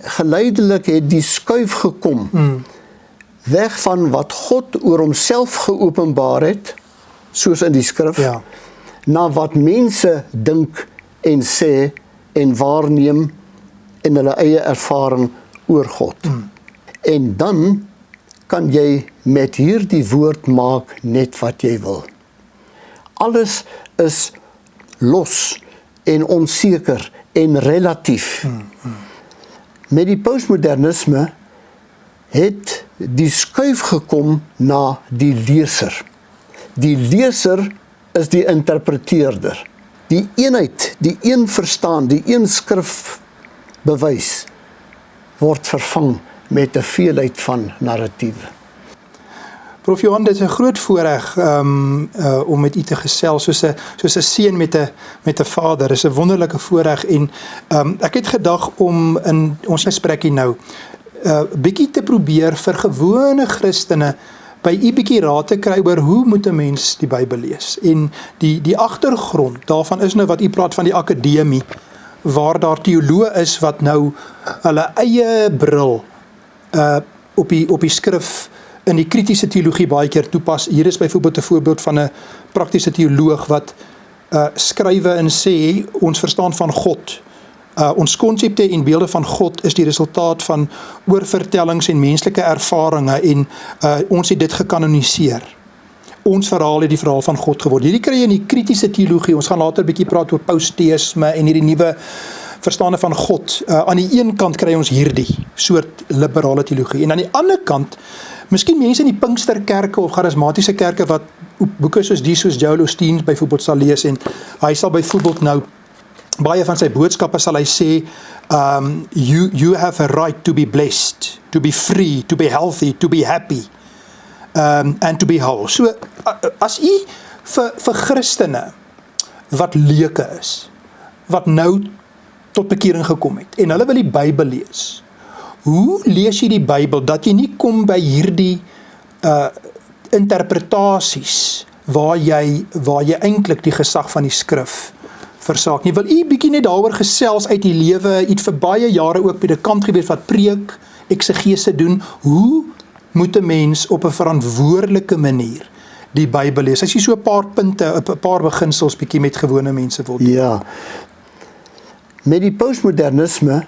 geleidelik het die skuif gekom, weg van wat God oor homself geopenbaar het, soos in die skrif, Ja. na wat mense dink en sê en waarneem in hulle eie ervaring oor God. En dan kan jy met hierdie woord maak net wat jy wil. Alles is los en onseker en relatief. Met die postmodernisme het die skuif gekom na die leser. Die leser is die interpreteerder. Die eenheid, die een verstaan, die een skrif bewys, word vervang met 'n veelheid van narratiewe. Prof Johan, dit is 'n groot voorreg om met u te gesels, soos 'n seun met 'n vader. Dit is 'n wonderlike voorreg en ek het gedag om in ons gesprekkie nou bietjie te probeer vir gewone Christene by u bietjie raad te kry oor hoe moet 'n mens die Bybel lees. En die agtergrond daarvan is nou wat u praat van die akademie, waar daar teoloë is wat nou hulle eie bril op die skrif in die kritiese teologie baie keer toepas. Hier is byvoorbeeld 'n voorbeeld van 'n praktiese teoloog wat skrywe en sê ons verstaan van God. Ons konsepte en beelde van God is die resultaat van oorvertellings en menslike ervarings en ons het dit gekanoniseer. Ons verhaal het die verhaal van God geword. Hierdie kry jy in die kritiese teologie. Ons gaan later 'n bietjie praat oor posttheïsme en hierdie nuwe verstande van God. Aan die een kant kry ons hierdie soort liberale teologie en aan die ander kant miskien mense in die Pinksterkerke of charismatiese kerke wat boeke soos Joel Osteen byvoorbeeld sal lees en hy sal byvoorbeeld nou baie van sy boodskappe sal hy sê you have a right to be blessed, to be free, to be healthy, to be happy and to be whole. So as u vir Christene wat leuke is, wat nou tot bekering gekom het en hulle wil die Bybel lees, hoe lees jy die Bybel dat jy nie kom by hierdie interpretasies waar jy eintlik die gesag van die skrif versaak nie? Wil u bietjie net daaroor gesels uit die lewe, u het vir baie jare ook predikant gewees wat preek, eksegese doen, hoe moet 'n mens op 'n verantwoordelike manier die Bybel lees? As jy so 'n paar punte, 'n paar beginsels bietjie met gewone mense wil doen. Ja, met die postmodernisme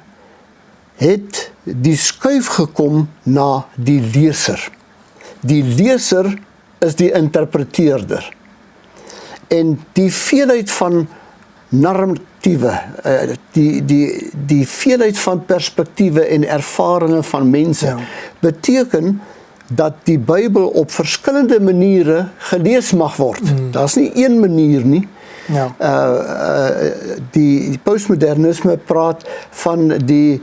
het die skuif gekom na die leser. Die leser is die interpreteerder. En die veelheid van narratiewe, die veelheid van perspektiewe en ervarings van mense, beteken dat die Bybel op verskillende maniere gelees mag word. Daar's nie een manier nie. Ja. Die postmodernisme praat van die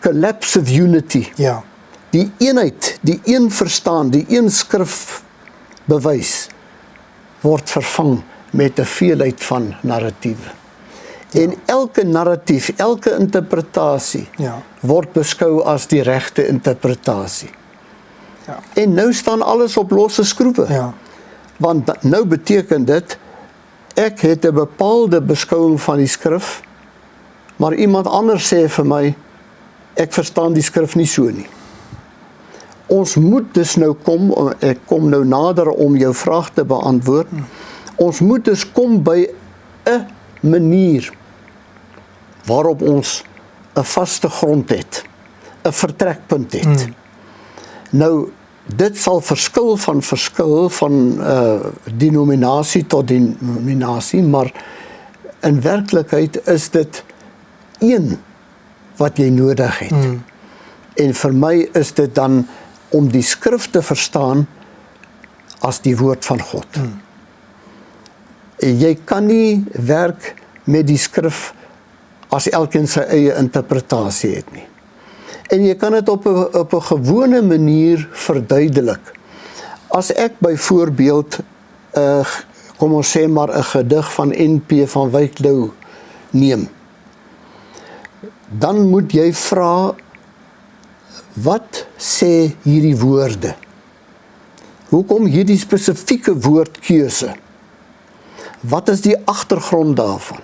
collapse of unity. Ja. Die eenheid, die een verstaan, die een skrif bewys, word vervang met 'n veelheid van narratiewe. En elke narratief, elke interpretasie word beskou as die regte interpretasie. Ja. En nou staan alles op losse skroewe. Ja. Want nou beteken dit, ek het 'n bepaalde beskouing van die skrif, maar iemand anders sê vir my, ek verstaan die skrif nie so nie. Ons moet dus nou kom, ek kom nou nader om jou vraag te beantwoord, ons moet dus kom by 'n manier waarop ons 'n vaste grond het, 'n vertrekpunt het. Nou, dit sal verskil van denominasie tot denominasie, maar in werklikheid is dit een wat jy nodig het. En vir my is dit dan om die skrif te verstaan as die woord van God. Jy kan nie werk met die skrif as elkeen sy eie interpretasie het nie. En jy kan dit op 'n gewone manier verduidelik. As ek byvoorbeeld, kom ons sê maar 'n gedig van N.P. van Wyk Lou neem, dan moet jy vra, wat sê hierdie woorde? Hoekom hierdie spesifieke woordkeuse? Wat is die agtergrond daarvan?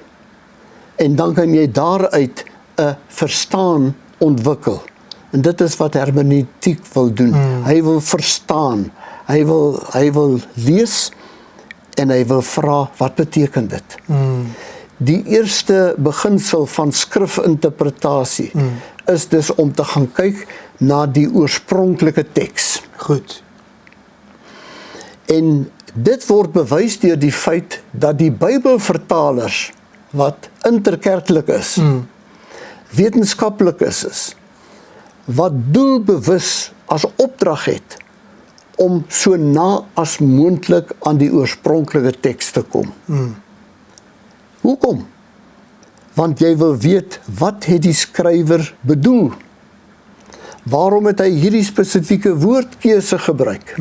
En dan kan jy daaruit 'n verstaan ontwikkel. En dit is wat hermeneutiek wil doen. Hy wil verstaan, hy wil lees en hy wil vra, wat beteken dit? Die eerste beginsel van skrifinterpretasie is dus om te gaan kyk na die oorspronklike teks. Goed. En dit word bewys deur die feit dat die Bybelvertalers, wat interkerklik is, wetenskaplik is, wat doelbewus as opdrag het, om so na as moontlik aan die oorspronklike teks te kom. Hoekom? Want jy wil weet, wat het die skrywer bedoel? Waarom het hy hierdie spesifieke woordkeuse gebruik?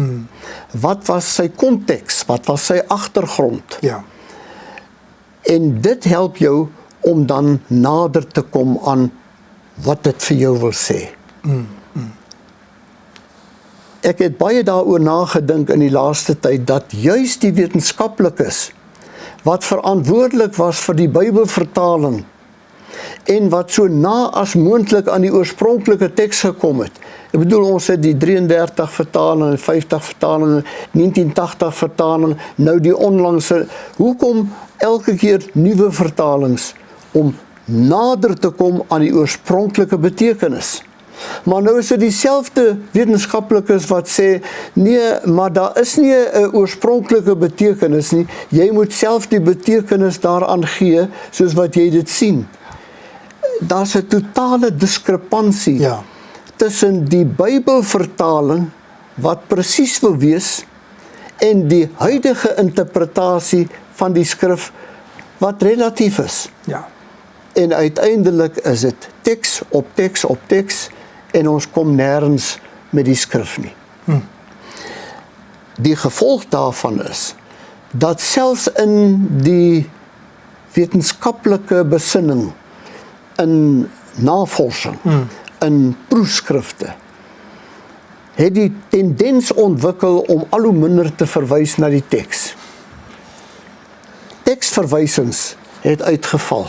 Wat was sy konteks? Wat was sy agtergrond? Ja. En dit help jou om dan nader te kom aan wat dit vir jou wil sê. Ek het baie daaroor nagedink in die laaste tyd, dat juis die wetenskaplikes wat verantwoordelik was vir die Bybelvertaling en wat so na as moontlik aan die oorspronklike teks gekom het. Ek bedoel, ons het die 33 vertaling, 50 vertaling, 1980 vertaling, nou die onlangse. Hoekom elke keer nuwe vertalings? Om nader te kom aan die oorspronklike betekenis. Maar nou is dit dieselfde wetenskaplikes wat sê, nee, maar daar is nie 'n oorspronklike betekenis nie. Jy moet self die betekenis daaraan gee, soos wat jy dit sien. Daar's 'n totale diskrepansie tussen die Bybelvertaling, wat presies wil wees, en die huidige interpretasie van die skrif, wat relatief is. Ja. En uiteindelik is dit teks op teks op teks, en ons kom nêrens met die skrif nie. Die gevolg daarvan is, dat selfs in die wetenskaplike besinning, in navorsing, in proefskrifte, het die tendens ontwikkel om al hoe minder te verwys na die teks. Teksverwysings het uitgeval.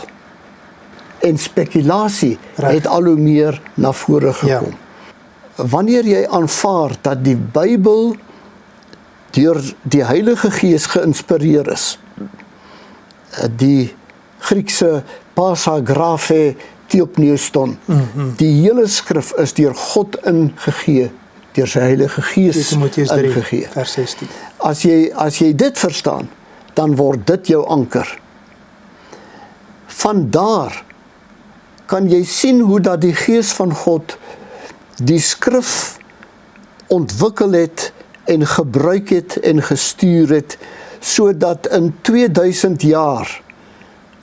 En spekulasie het al hoe meer na vore gekom. Wanneer jy aanvaar dat die Bybel deur die Heilige Gees geïnspireer is, die Griekse Passagraphe Theopneuston, die hele skrif is deur God ingegee, deur sy Heilige Gees ingegee. Vers 16. As jy dit verstaan, dan word dit jou anker. Vandaar kan jy sien hoe dat die Gees van God die skrif ontwikkel het en gebruik het en gestuur het, sodat in 2000 jaar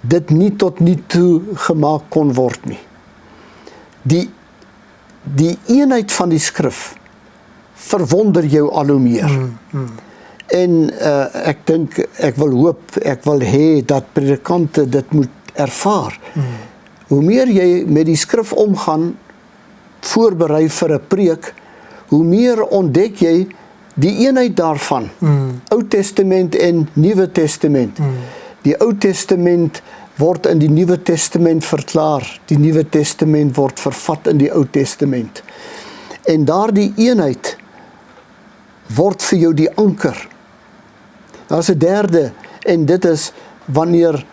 dit nie tot nie toe gemaak kon word nie. Die eenheid van die skrif verwonder jou al hoe meer. En ek dink, ek wil hê dat predikante dit moet ervaar. Hoe meer jy met die skrif omgaan, voorberei vir 'n preek, hoe meer ontdek jy die eenheid daarvan. Ou Testament en Nuwe Testament. Die Ou Testament word in die Nuwe Testament verklaar. Die Nuwe Testament word vervat in die Ou Testament. En daardie eenheid word vir jou die anker. Daar's 'n derde, en dit is wanneer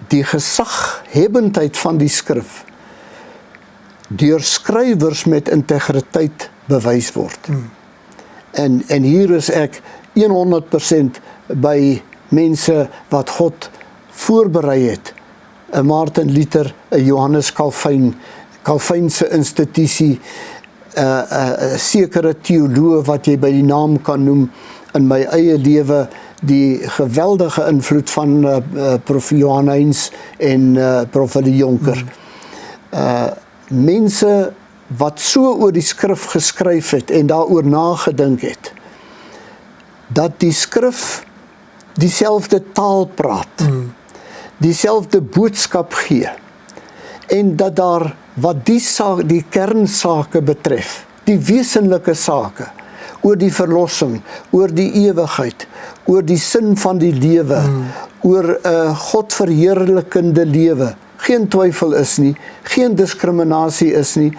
die gesaghebendheid van die skrif deur skrywers met integriteit bewys word. En hier is ek 100% by mense wat God voorberei het. 'n Martin Luther, 'n Johannes Calvin, Calvinse institusie, 'n sekere teoloog wat jy by die naam kan noem, in my eie lewe, die geweldige invloed van Prof. Johan Heinz en Prof. De Jonker. Mense wat so oor die skrif geskryf het en daaroor nagedink het, dat die skrif dieselfde taal praat, dieselfde boodskap gee, en dat daar wat die kernsake betref, die wesenlike sake, oor die verlossing, oor die ewigheid, oor die sin van die lewe, oor 'n God verheerlikende lewe, geen twyfel is nie, geen diskriminasie is nie,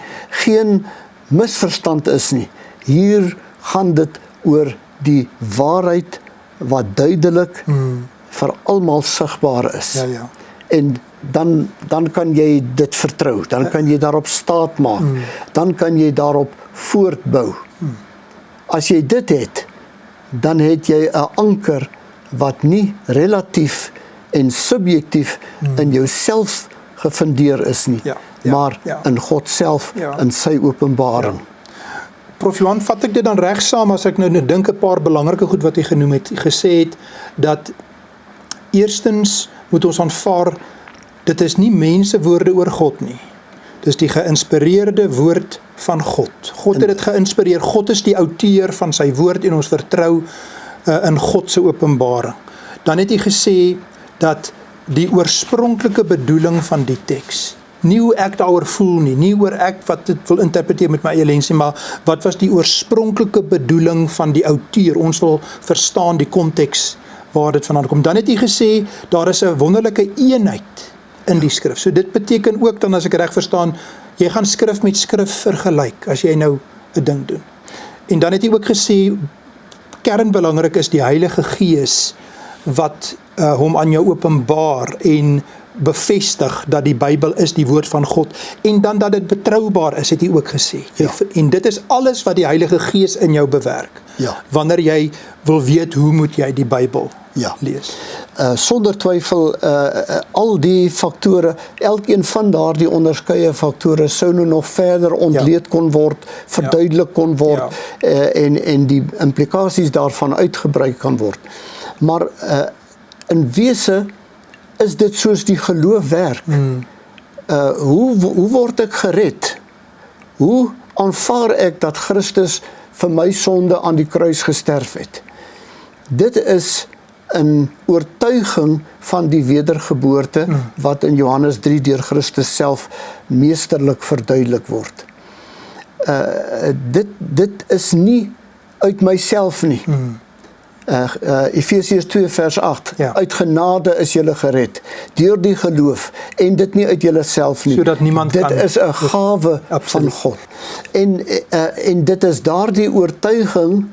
geen misverstand is nie. Hier gaan dit oor die waarheid wat duidelik vir almal sigbaar is. Ja, ja. En dan kan jy dit vertrou, dan kan jy daarop staat maak, dan kan jy daarop voortbou. As jy dit het, dan het jy 'n anker wat nie relatief en subjektief in jouself gefundeer is nie, maar in God self, in sy openbaring. Prof Johan, vat ek dit dan reg saam as ek nou dink 'n paar belangrike goed wat hy genoem het, gesê het dat eerstens moet ons aanvaar, dit is nie mensewoorde oor God nie. Dis die geïnspireerde woord van God. God het dit geïnspireer. God is die outeur van sy woord en ons vertrou in God se openbaring. Dan het hy gesê dat die oorspronklike bedoeling van die teks, nie hoe ek daaroor voel nie, nie oor ek wat dit wil interpreteer met my eie lens nie, maar wat was die oorspronklike bedoeling van die outeur? Ons wil verstaan die konteks waar dit vandaan kom. Dan het hy gesê, daar is 'n wonderlike eenheid in die skrif. So dit beteken ook dan, as ek reg verstaan, jy gaan skrif met skrif vergelyk, as jy nou 'n ding doen. En dan het hy ook gesê, kernbelangrik is die Heilige Gees, wat hom aan jou openbaar en bevestig dat die Bybel is die woord van God, en dan dat dit betroubaar is, het hy ook gesê. Ja. En dit is alles wat die Heilige Gees in jou bewerk. Ja. Wanneer jy wil weet, hoe moet jy die Bybel lees? Sonder twyfel, al die faktore, elkeen van daardie onderskeie faktore sou nou nog verder ontleed kon word, verduidelik kon word, en die implikasies daarvan uitgebrei kan word. Maar in wese is dit soos die geloof werk. Hoe word ek gered? Hoe aanvaar ek dat Christus vir my sonde aan die kruis gesterf het? Dit is 'n oortuiging van die wedergeboorte wat in Johannes 3 deur Christus self meesterlik verduidelik word. Dit is nie uit myself nie. Efesiërs 2 vers 8, uit genade is julle gered, deur die geloof, en dit nie uit julle self nie. Sodat niemand dit kan, is 'n gawe van God. En dit is daardie oortuiging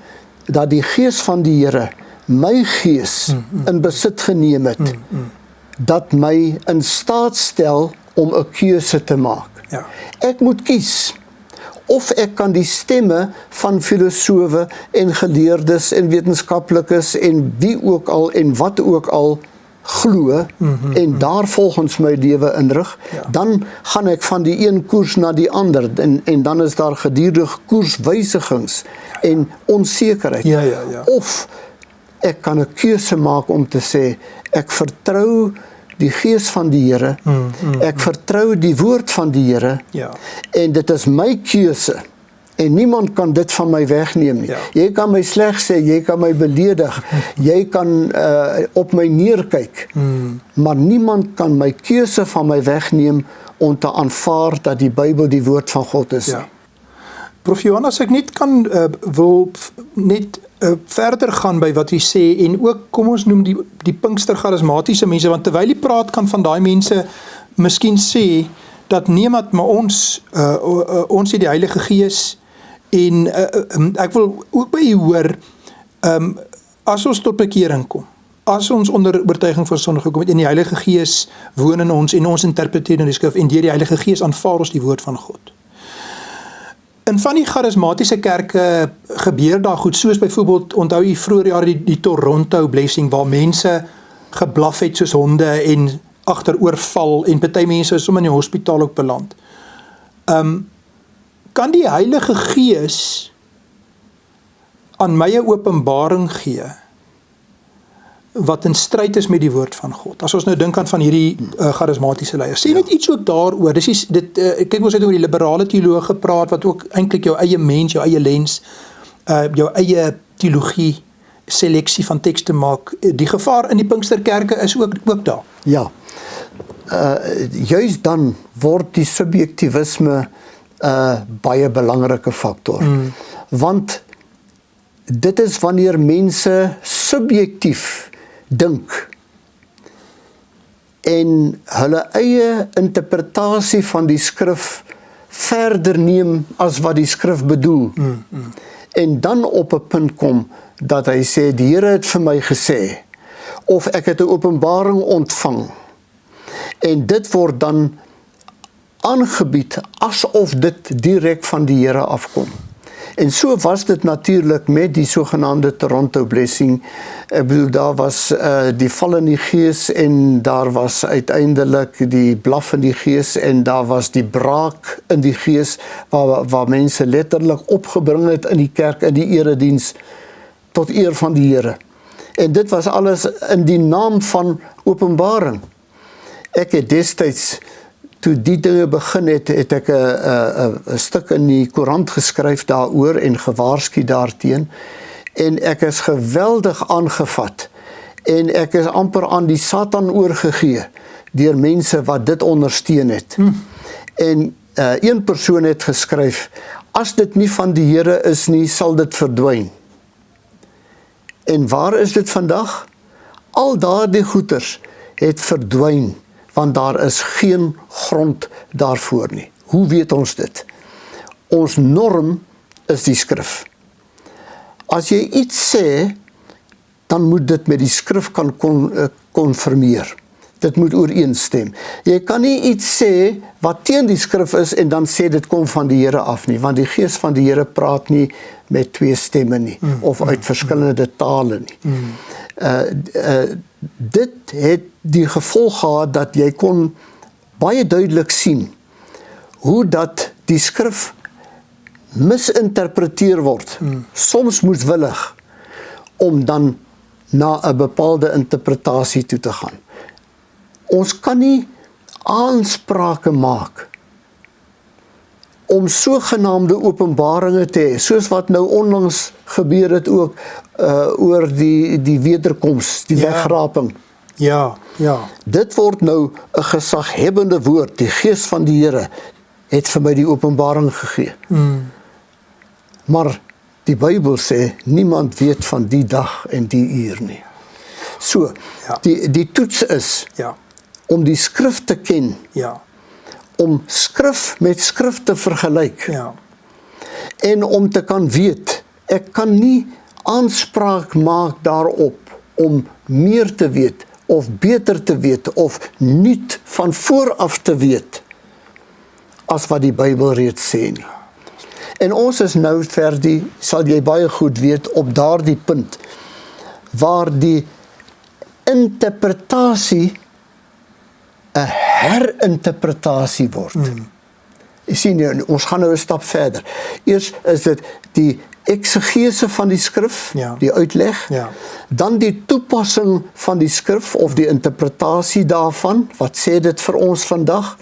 dat die Gees van die Here my gees in besit geneem het, dat my in staat stel om 'n keuse te maak. Ek moet kies, of ek kan die stemme van filosowe en geleerdes en wetenskaplikes en wie ook al en wat ook al glo en daar volgens my lewe inrig, dan gaan ek van die een koers na die ander, en dan is daar gedurig koerswysigings en onsekerheid. Of ek kan 'n keuse maak om te sê, ek vertrou die Gees van die Here, ek vertrou die woord van die Here, en dit is my keuse, en niemand kan dit van my wegneem nie. Jy kan my sleg sê, jy kan my beledig, jy kan op my neerkyk, maar niemand kan my keuse van my wegneem om te aanvaar dat die Bybel die woord van God is. Prof Johan, as ek net kan, wil net verder gaan by wat hy sê, en ook, kom ons noem die Pinkster charismatiese mense, want terwyl hy praat, kan van daai mense miskien sê, dat niemand, maar ons het die Heilige Gees, en ek wil ook by u hoor, as ons tot bekering kom, as ons onder oortuiging van sonde gekom het, en die Heilige Gees woon in ons, en ons interpreteer in die skrif, en deur die Heilige Gees aanvaar ons die woord van God. In van die charismatiese kerke gebeur daar goed, soos byvoorbeeld, onthou jy vroeër jare die Toronto blessing, waar mense geblaf het soos honde en agteroorval, en party mense is sommer in die hospitaal ook beland. Kan die Heilige Gees aan my 'n openbaring gee wat in stryd is met die woord van God? As ons nou dink aan van hierdie charismatiese leiers, sê net iets ook daaroor. Kyk, ons het oor die liberale teoloog gepraat, wat ook eintlik jou eie mens, jou eie lens, jou eie teologie, seleksie van tekste maak. Die gevaar in die Pinksterkerke is ook daar. Ja, juist dan word die subjektivisme baie belangrike faktor. Want dit is wanneer mense subjektief dink en hulle eie interpretasie van die skrif verder neem as wat die skrif bedoel. En dan op 'n punt kom dat hy sê, die Here het vir my gesê, of ek het 'n openbaring ontvang. En dit word dan aangebied asof dit direk van die Here afkom. En so was dit natuurlik met die sogenaamde Toronto Blessing. Ek bedoel, daar was die val in die gees en daar was uiteindelik die blaf in die gees en daar was die braak in die gees waar mense letterlik opgebring het in die kerk, in die erediens tot eer van die Here. En dit was alles in die naam van openbaring. Ek het destyds, toe die dinge begin het ek 'n stuk in die koerant geskryf daaroor en gewaarsku daarteen. En ek is geweldig aangevat. En ek is amper aan die Satan oorgegee deur mense wat dit ondersteun het. En een persoon het geskryf, as dit nie van die Here is nie, sal dit verdwyn. En waar is dit vandag? Al daardie goeters het verdwyn, want daar is geen grond daarvoor nie. Hoe weet ons dit? Ons norm is die skrif. As jy iets sê, dan moet dit met die skrif kan konfirmeer. Dit moet ooreenstem. Jy kan nie iets sê wat teen die skrif is en dan sê dit kom van die Here af nie, want die Gees van die Here praat nie met twee stemme nie, of uit verskillende tale nie. Dit het die gevolg gehad dat jy kon baie duidelik sien hoe dat die skrif misinterpreteer word, soms moedwillig, om dan na 'n bepaalde interpretasie toe te gaan. Ons kan nie aansprake maak om sogenaamde openbaringe te hê, soos wat nou onlangs gebeur het ook oor die wederkoms, die wegraping. Ja. Dit word nou 'n gesaghebbende woord. Die Gees van die Here het vir my die openbaring gegee. Maar die Bybel sê, niemand weet van die dag en die uur nie. So, die toets is om die skrif te ken, om skrif met skrif te vergelyk, en om te kan weet, ek kan nie aanspraak maak daarop om meer te weet, of beter te weet, of nuut van vooraf te weet, as wat die Bybel reeds sê nie. En ons is nou verdie, sal jy baie goed weet, op daardie punt, waar die interpretasie 'n herinterpretasie word. Jy sien, ons gaan nou 'n stap verder. Eers is dit die eksegese van die skrif, die uitleg, dan die toepassing van die skrif, of die interpretasie daarvan, wat sê dit vir ons vandag?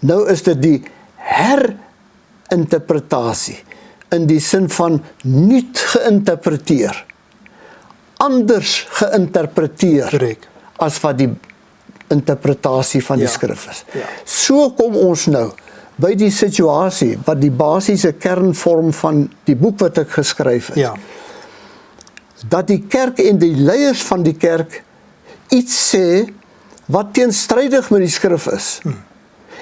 Nou is dit die herinterpretasie, in die sin van nuut geïnterpreteer, anders geïnterpreteer, as wat die interpretasie van die skrif is. So kom ons nou by die situasie, wat die basiese kernvorm van die boek wat ek geskryf het, dat die kerk en die leiers van die kerk iets sê, wat teenstrydig met die skrif is.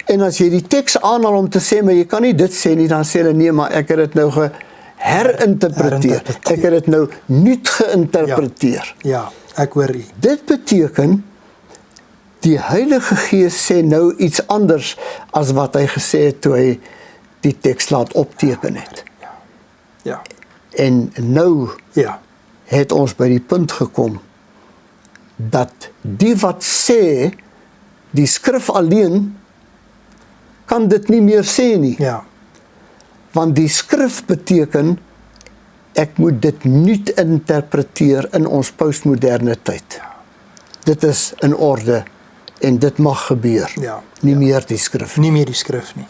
En as jy die teks aanhaal om te sê, maar jy kan nie dit sê nie, dan sê hulle, nee, maar ek het dit nou geherinterpreteer. Ek het dit nou nuut geïnterpreteer. Ja, ek hoor u. Dit beteken, die Heilige Gees sê nou iets anders as wat hy gesê het toe hy die teks laat opteken het. En nou het ons by die punt gekom dat die wat sê, die skrif alleen kan dit nie meer sê nie. Want die skrif beteken, ek moet dit nuut interpreteer in ons postmoderne tyd. Dit is in orde en dit mag gebeur. Nie meer die skrif. Nie meer die skrif nie.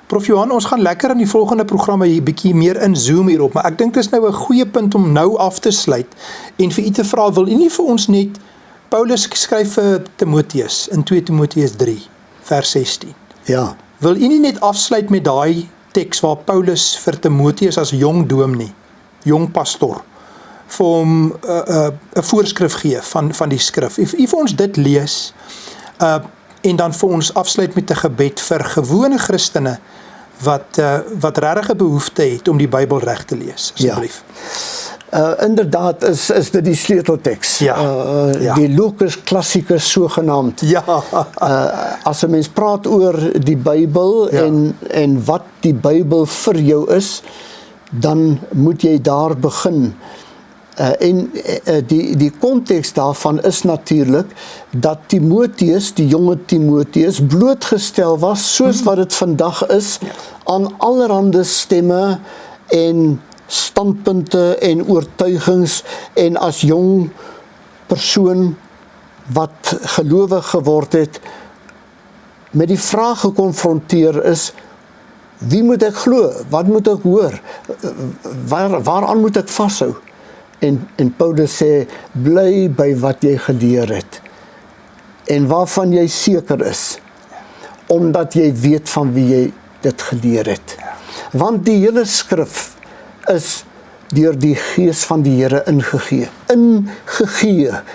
Prof Johan, ons gaan lekker in die volgende programme 'n bietjie meer inzoom hierop, maar ek dink dit is nou 'n goeie punt om nou af te sluit en vir u te vra, wil u nie vir ons net, Paulus skryf vir Timoteus in 2 Timoteus 3 vers 16. Wil u nie net afsluit met daai teks waar Paulus vir Timoteus as jong dominee, jong pastor, vir hom 'n voorskrif gee van die skrif. U vir ons dit lees, En dan vir ons afsluit met 'n gebed vir gewone Christene wat regtig 'n behoefte het om die Bybel reg te lees, asseblief. Inderdaad is dit die sleutelteks. Ja. Die Lukas klassikus sogenaamd. Ja. As 'n mens praat oor die Bybel en wat die Bybel vir jou is, dan moet jy daar begin. Die konteks daarvan is natuurlik dat Timoteus, die jonge Timoteus, blootgestel was, soos wat dit vandag is, aan allerhande stemme en standpunte en oortuigings, en as jong persoon wat gelowig geword het, met die vraag gekonfronteer is, wie moet ek glo? Wat moet ek hoor? Waaraan moet ek vashou? En Paulus sê, bly by wat jy geleer het, en waarvan jy seker is, omdat jy weet van wie jy dit geleer het. Want die hele skrif is deur die Gees van die Here ingegee,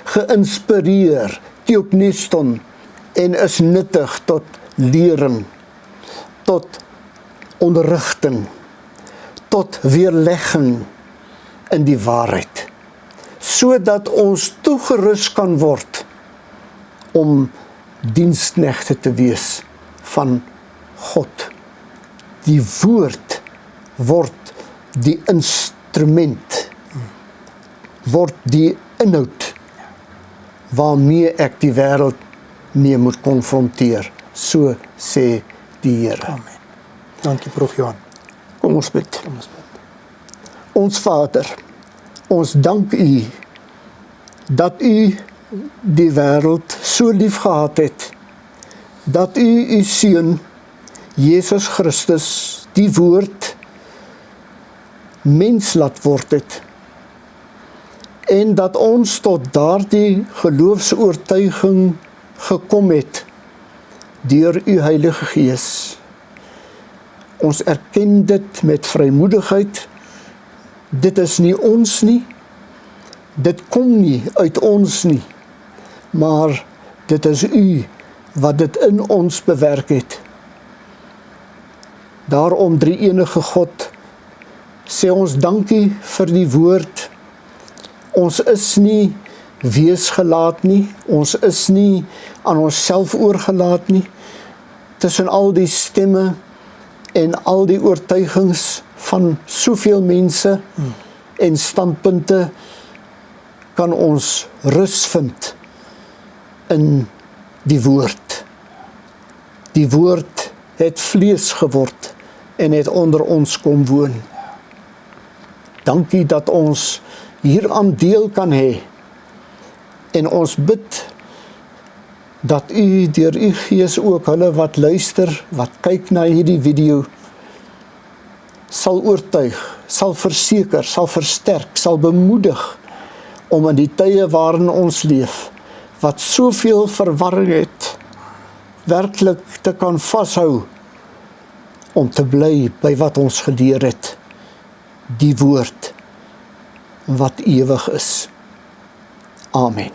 geïnspireer, theopneuston, en is nuttig tot lering, tot onderrigting, tot weerlegging in die waarheid, sodat ons toegerus kan word om diensknegte te wees van God. Die woord word die instrument, word die inhoud waarmee ek die wêreld mee moet konfronteer. So sê die Here. Amen. Dankie Prof Johan. Kom ons bid. Ons Vader, ons dank U dat U die wêreld so lief gehad het, dat U Seun Jesus Christus, die Woord, mens laat word het, en dat ons tot daardie geloofsoortuiging gekom het deur U Heilige Gees. Ons erken dit met vrymoedigheid. Dit is nie ons nie, dit kom nie uit ons nie, maar dit is U wat dit in ons bewerk het. Daarom, drie-enige God, sê ons dankie vir die woord. Ons is nie weesgelaat nie, ons is nie aan onsself oorgelaat nie. Tussen al die stemme en al die oortuigings van soveel mense en standpunte kan ons rus vind in die woord. Die woord het vlees geword en het onder ons kom woon. Dankie dat ons hieraan deel kan hê, en ons bid dat U deur U Gees ook hulle wat luister, wat kyk na hierdie video, sal oortuig, sal verseker, sal versterk, sal bemoedig om in die tye waarin ons leef, wat soveel verwarring het, werklik te kan vashou, om te bly by wat ons geleer het, die woord wat ewig is. Amen.